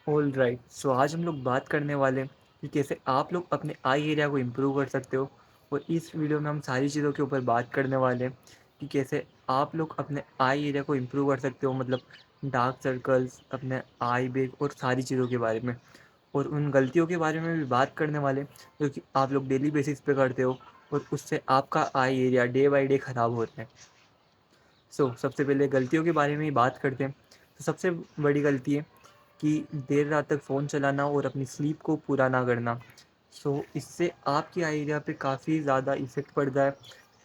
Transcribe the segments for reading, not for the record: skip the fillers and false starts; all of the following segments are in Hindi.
ऑल राइट, सो आज हम लोग बात करने वाले हैं कि कैसे आप लोग अपने आई एरिया को इम्प्रूव कर सकते हो। और इस वीडियो में हम सारी चीज़ों के ऊपर बात करने वाले हैं कि कैसे आप लोग अपने आई एरिया को इम्प्रूव कर सकते हो, मतलब डार्क सर्कल्स, अपने आई बैग और सारी चीज़ों के बारे में। और उन गलतियों के बारे में भी बात करने वाले हैं जो कि आप लोग डेली बेसिस पे करते हो और उससे आपका eye area day by day ख़राब हो रहा है। सबसे पहले गलतियों के बारे में ही बात करते हैं। तो सबसे बड़ी गलती है कि देर रात तक फ़ोन चलाना और अपनी स्लीप को पूरा ना करना। इससे आपकी आई एरिया पे काफ़ी ज़्यादा इफ़ेक्ट पड़ता है।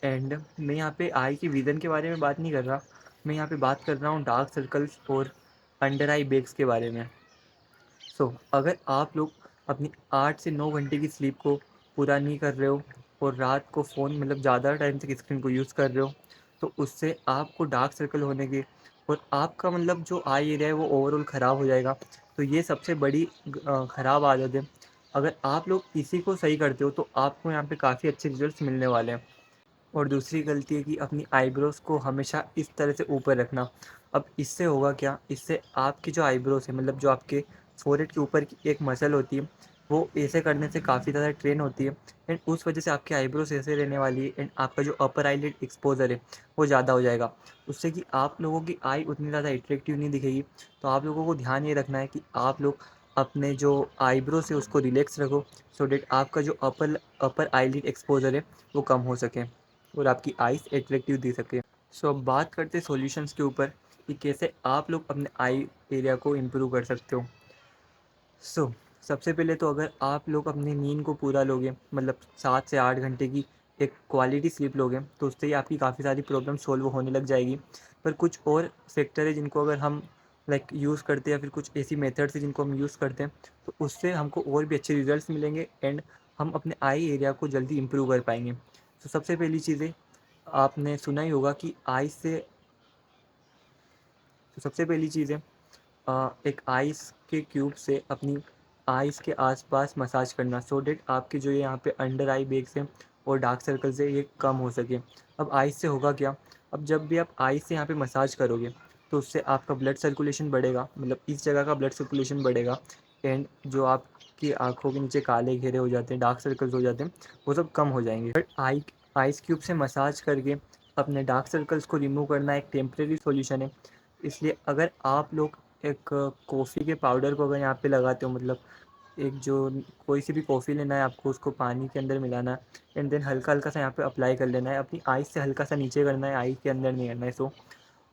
एंड मैं यहाँ पे आई के विज़न के बारे में बात नहीं कर रहा, मैं यहाँ पे बात कर रहा हूँ डार्क सर्कल्स और अंडर आई बैग्स के बारे में। अगर आप लोग अपनी 8 से 9 घंटे की स्लीप को पूरा नहीं कर रहे हो और रात को फ़ोन मतलब ज़्यादा टाइम तक स्क्रीन को यूज़ कर रहे हो, तो उससे आपको डार्क सर्कल होने के और आपका मतलब जो आई एरिया है वो ओवरऑल ख़राब हो जाएगा। तो ये सबसे बड़ी ख़राब आदत है। अगर आप लोग इसी को सही करते हो तो आपको यहाँ पे काफ़ी अच्छे रिज़ल्ट्स मिलने वाले हैं। और दूसरी गलती है कि अपनी आईब्रोज़ को हमेशा इस तरह से ऊपर रखना। अब इससे होगा क्या, इससे आपकी जो आईब्रोज़ है, मतलब जो आपके फ़ोरहेड के ऊपर की एक मसल होती है, वो ऐसे करने से काफ़ी ज़्यादा ट्रेन होती है। एंड उस वजह से आपकी आईब्रोज़ ऐसे रहने वाली है एंड आपका जो अपर आईलिड एक्सपोज़र है, वो ज़्यादा हो जाएगा। उससे कि आप लोगों की आई उतनी ज़्यादा अट्रैक्टिव नहीं दिखेगी। तो आप लोगों को ध्यान ये रखना है कि आप लोग अपने जो आईब्रोज़ है उसको रिलैक्स रखो, सो दैट आपका जो अपर आईलिड एक्सपोज़र है, वो कम हो सके और आपकी आईज़ अट्रैक्टिव दे सके। अब बात करते हैं सॉल्यूशंस के ऊपर कि कैसे आप लोग अपने आई एरिया को इम्प्रूव कर सकते हो। सो सबसे पहले तो अगर आप लोग अपनी नींद को पूरा लोगे, मतलब 7 से 8 घंटे की एक क्वालिटी स्लीप लोगे, तो उससे ही आपकी काफ़ी सारी प्रॉब्लम सॉल्व होने लग जाएगी। पर कुछ और फैक्टर है जिनको अगर हम लाइक यूज़ करते हैं या फिर कुछ ऐसी मेथड्स है जिनको हम यूज़ करते हैं, तो उससे हमको और भी अच्छे रिजल्ट्स मिलेंगे एंड हम अपने आई एरिया को जल्दी इम्प्रूव कर पाएंगे। सबसे पहली चीज़ है, आपने सुना ही होगा कि आई से तो सबसे पहली चीज़ है एक आइस के क्यूब से अपनी आइस के आसपास मसाज करना, सो डैट आपके जो ये यहाँ पे अंडर आई बैग्स हैं और डार्क सर्कल्स है ये कम हो सके। अब आइस से होगा क्या, अब जब भी आप आइस से यहाँ पे मसाज करोगे तो उससे आपका ब्लड सर्कुलेशन बढ़ेगा, मतलब इस जगह का ब्लड सर्कुलेशन बढ़ेगा एंड जो आपकी आँखों के नीचे काले घेरे हो जाते हैं, डार्क सर्कल्स हो जाते हैं, वो सब कम हो जाएंगे। बट आइस क्यूब से मसाज करके अपने डार्क सर्कल्स को रिमूव करना एक टेम्प्रेरी सॉल्यूशन है। इसलिए अगर आप लोग एक कॉफ़ी के पाउडर को अगर यहाँ पे लगाते हो, मतलब एक जो कोई सी भी कॉफ़ी लेना है आपको, उसको पानी के अंदर मिलाना है एंड देन हल्का हल्का सा यहाँ पे अप्लाई कर लेना है, अपनी आइज़ से हल्का सा नीचे करना है, आइज़ के अंदर नहीं करना है।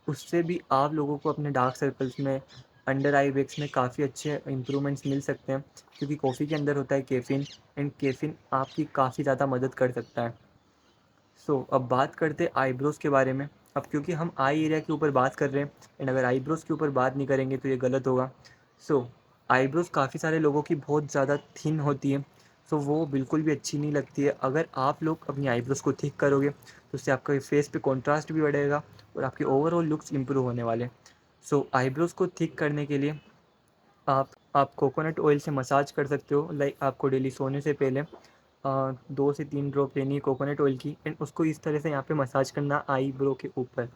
उससे भी आप लोगों को अपने डार्क सर्कल्स में, अंडर आई बैग्स में काफ़ी अच्छे इंप्रूवमेंट्स मिल सकते हैं, क्योंकि कॉफ़ी के अंदर होता है कैफ़ीन एंड कैफ़ीन आपकी काफ़ी ज़्यादा मदद कर सकता है। अब बात करते हैं आईब्रोज़ के बारे में। अब क्योंकि हम आई एरिया के ऊपर बात कर रहे हैं एंड अगर आईब्रोज़ के ऊपर बात नहीं करेंगे तो ये गलत होगा। सो आईब्रोज़ काफ़ी सारे लोगों की बहुत ज़्यादा थिन होती है, वो बिल्कुल भी अच्छी नहीं लगती है। अगर आप लोग अपनी आईब्रोज़ को थिक करोगे तो उससे आपका फेस पे कॉन्ट्रास्ट भी बढ़ेगा और आपके ओवरऑल लुक्स इम्प्रूव होने वाले हैं। आईब्रोज़ को थिक करने के लिए आप कोकोनट ऑयल से मसाज कर सकते हो। लाइक आपको डेली सोने से पहले 2 से 3 ड्रॉप लेनी है कोकोनट ऑयल की एंड उसको इस तरह से यहाँ पे मसाज करना आईब्रो के ऊपर,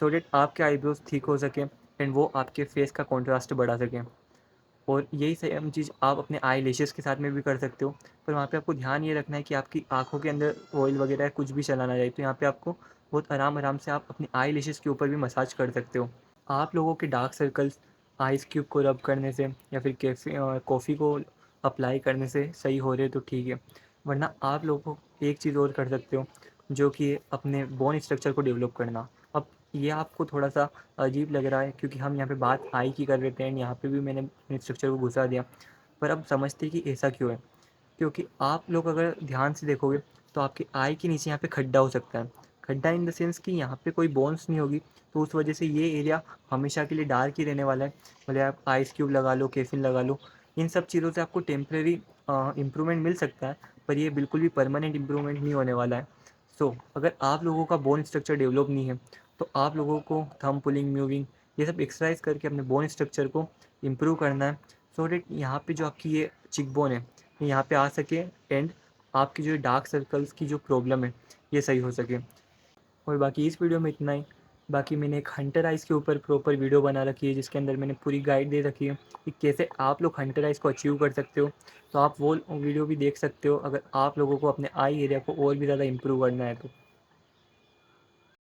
सो डैट आपके आईब्रोज ठीक हो सके एंड वो आपके फेस का कॉन्ट्रास्ट बढ़ा सकें। और यही सेम चीज़ आप अपने आई लैशेज़ के साथ में भी कर सकते हो। पर वहाँ पे आपको ध्यान ये रखना है कि आपकी आँखों के अंदर ऑयल वगैरह कुछ भी चला ना जाए। तो यहाँ पे आपको बहुत आराम-आराम से आप अपनी आई लैशेज़ के ऊपर भी मसाज कर सकते हो। आप लोगों के डार्क सर्कल्स आइस क्यूब को रब करने से या फिर कॉफ़ी को अप्लाई करने से सही हो रहे तो ठीक है, वरना आप लोगों को एक चीज़ और कर सकते हो, जो कि अपने बोन स्ट्रक्चर को डेवलप करना। अब ये आपको थोड़ा सा अजीब लग रहा है क्योंकि हम यहाँ पे बात आई की कर रहे थे एंड यहाँ पे भी मैंने बोन स्ट्रक्चर को घुसा दिया। पर अब समझते कि ऐसा क्यों है, क्योंकि आप लोग अगर ध्यान से देखोगे तो आपकी आई के नीचे यहाँ पे खड्डा हो सकता है। खड्डा इन द सेंस कि यहाँ पे कोई बोन्स नहीं होगी, तो उस वजह से ये एरिया हमेशा के लिए डार्क ही रहने वाला है। भले आप आइस क्यूब लगा लो, कैफीन लगा लो, इन सब चीज़ों से आपको टेम्प्रेरी इम्प्रूवमेंट मिल सकता है, पर ये बिल्कुल भी परमानेंट इम्प्रूवमेंट नहीं होने वाला है। अगर आप लोगों का बोन स्ट्रक्चर डेवलप नहीं है तो आप लोगों को थंब पुलिंग, मूविंग, ये सब एक्सरसाइज करके अपने बोन स्ट्रक्चर को इम्प्रूव करना है, सो डैट यहाँ पे जो आपकी ये चिक बोन है ये यहाँ पे आ सके एंड आपकी जो डार्क सर्कल्स की जो प्रॉब्लम है ये सही हो सके। और बाकी इस वीडियो में इतना ही। बाकी मैंने एक हंटर आइज़ के ऊपर प्रॉपर वीडियो बना रखी है, जिसके अंदर मैंने पूरी गाइड दे रखी है कि कैसे आप लोग हंटर आइज़ को अचीव कर सकते हो। तो आप वो वीडियो भी देख सकते हो अगर आप लोगों को अपने आई एरिया को और भी ज़्यादा इम्प्रूव करना है तो।